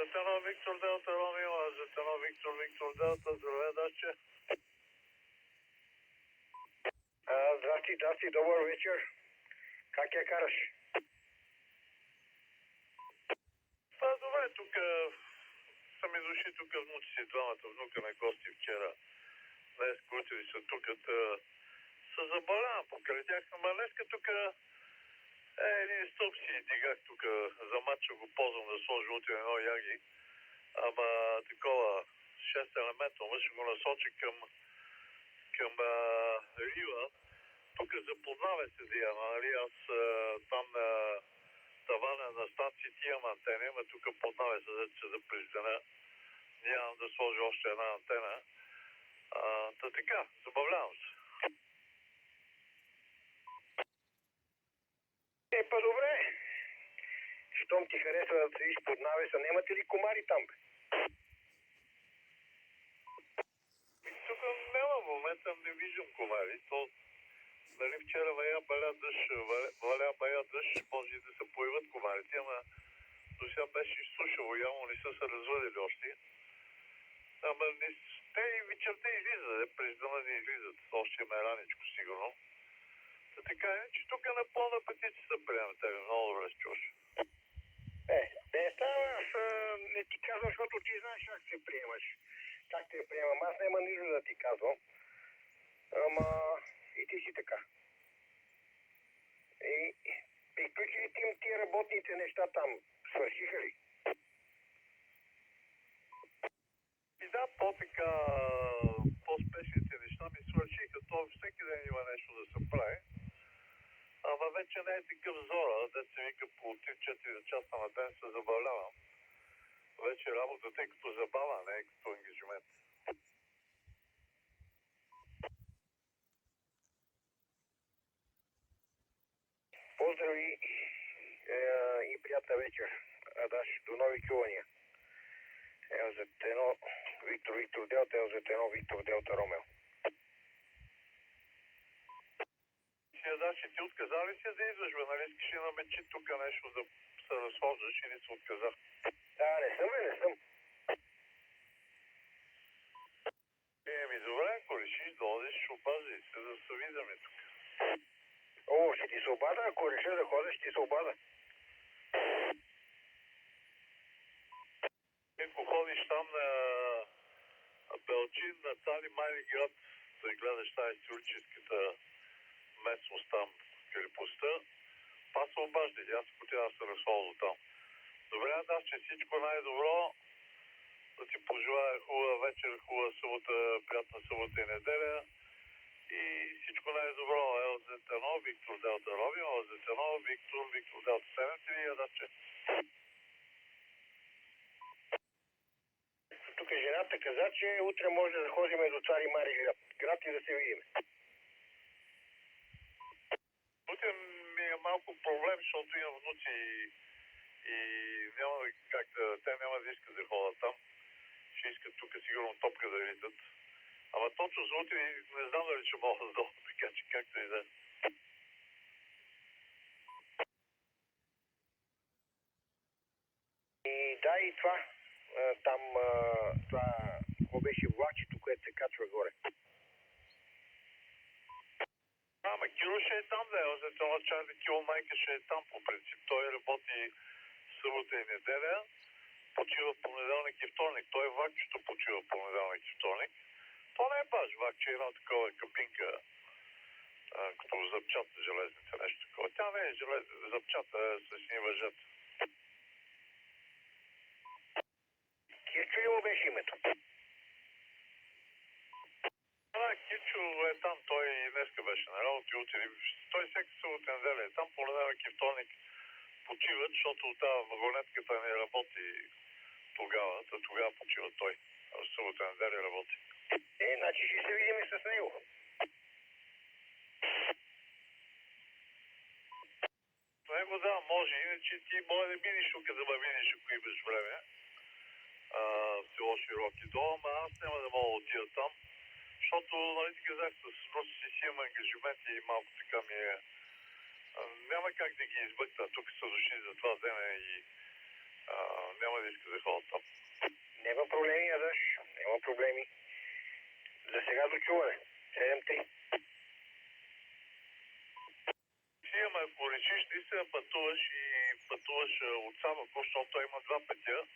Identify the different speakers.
Speaker 1: Зетено Виктор Делта Ромео, Зетено Виктор Делта, здравей, Даче.
Speaker 2: Здрасти, добър вечер. Как я караш?
Speaker 1: Това добре, тук са ми дошли тук внуци си, двамата внука на гости вчера. Днес кутили са тук, се забавлявам покрай тях, ама днеска тук един стълб си дигах тук за матча, го ползвам да сложа утре едно яги. Ама такова 6 елемента, ще го насоча към Рива. Тук за Поднаве се дия, нали? Аз там на тавана на станцията имам антени, ама тук Поднаве се да преждена. Нямам да сложа още една антена. Та така, забавлявам се.
Speaker 2: Па добре. Щом ти харесва да седиш под навеса, немате ли комари там, бе?
Speaker 1: Тук няма в момента, не виждам комари. То, нали, вчера валя бая дъжд, може и да се появят комарите, ама до сега беше изсушало, явно не са се развъдили още. Ама те и вечерта излизат, през дома не излизат, още ме раничко сигурно. Та така е, че тук на пълна петица се приема, тебе много добре се чуваш.
Speaker 2: Не става, аз не ти казвам, защото ти знаеш как се приемаш. Как те приемам, аз няма нищо да ти казвам. Ама и ти си така. И приключи ли тия работните неща там? Свършиха ли?
Speaker 1: И да, по-така, по-спешните неща ми свършиха. То всеки ден има нещо да се прави. Ама вече не е такъв зора, да се вика по 3-4 часа на ден се забавлявам. Вече работата е като забава, не е като ангажимент.
Speaker 2: Поздрави и приятна вечер. Адаш, до нови чувания. LZ1 Виктор Делта, LZ1 Виктор Делта Ромео.
Speaker 1: Даче, ти отказа ли се да идваш, бе? Нали искаш на мечи тук нещо да се разхождаш или се отказа?
Speaker 2: Не съм.
Speaker 1: Ми добре, ако решиш да одиш, обази се да се виждаме тук.
Speaker 2: Ще ти се обада, ако реша да ходиш, ще ти се обада.
Speaker 1: Ако ходиш там на Белчин, на Цари Майни град, да гледаш тази историческата местност там, крепостта, па се обаждали, аз хотя да се разходя там. Добре, аз че всичко най-добро, да ти пожелая хубава вечер, хубава събота, приятна събота и неделя и всичко най-добро. LZ1 Виктор Делта Ромео, LZ1 Виктор Делта 7 и Адаче.
Speaker 2: Тук жената каза, че утре може да ходим до Цари Мари град и да се видим.
Speaker 1: Утре ми е малко проблем, защото имам внуци и няма как да, те няма да искат да ходят там. Ще искат тук сигурно топка да видят. Ама точно за утре не знам дали ще мога да дойда, така че както и да е.
Speaker 2: И да, и това. Там, това, какво беше влачето, което се качва горе.
Speaker 1: Ама Киро ще е там, да е. За това чай да Киро майка ще е там по принцип. Той работи събота и неделя. Почива понеделник и вторник. Той е вакчето почива понеделник и вторник. То не е баш вакче, една такова кабинка, като запчата железните, нещо такова. Тя не е запчата с ни въжета.
Speaker 2: Кирчо ли му беше името?
Speaker 1: Кирчо е там, той днеска беше на работа и утре. Той всеки събота неделя е там, понеделник и вторник почиват, защото тази вагонетката не работи тогава, тогава почива той. А в събота неделя работи.
Speaker 2: Значи ще се видим с него.
Speaker 1: С него да, може, иначе ти може да минеш тук да ме видиш, ако имаш време. Село Широки долу, ама аз няма да мога да отида там, защото, нали ти казах, с Руси си имам ангажименти и малко така ми е. Няма как да ги избъкна, тук са дошли за 2 дена и Няма да иска да ходя там.
Speaker 2: Няма проблеми, Ядаш. Няма проблеми. За сега до чуване. 7-3.
Speaker 1: Ти, ама ако решиш наистина пътуваш и пътуваш от Самоков, защото той има два пътя,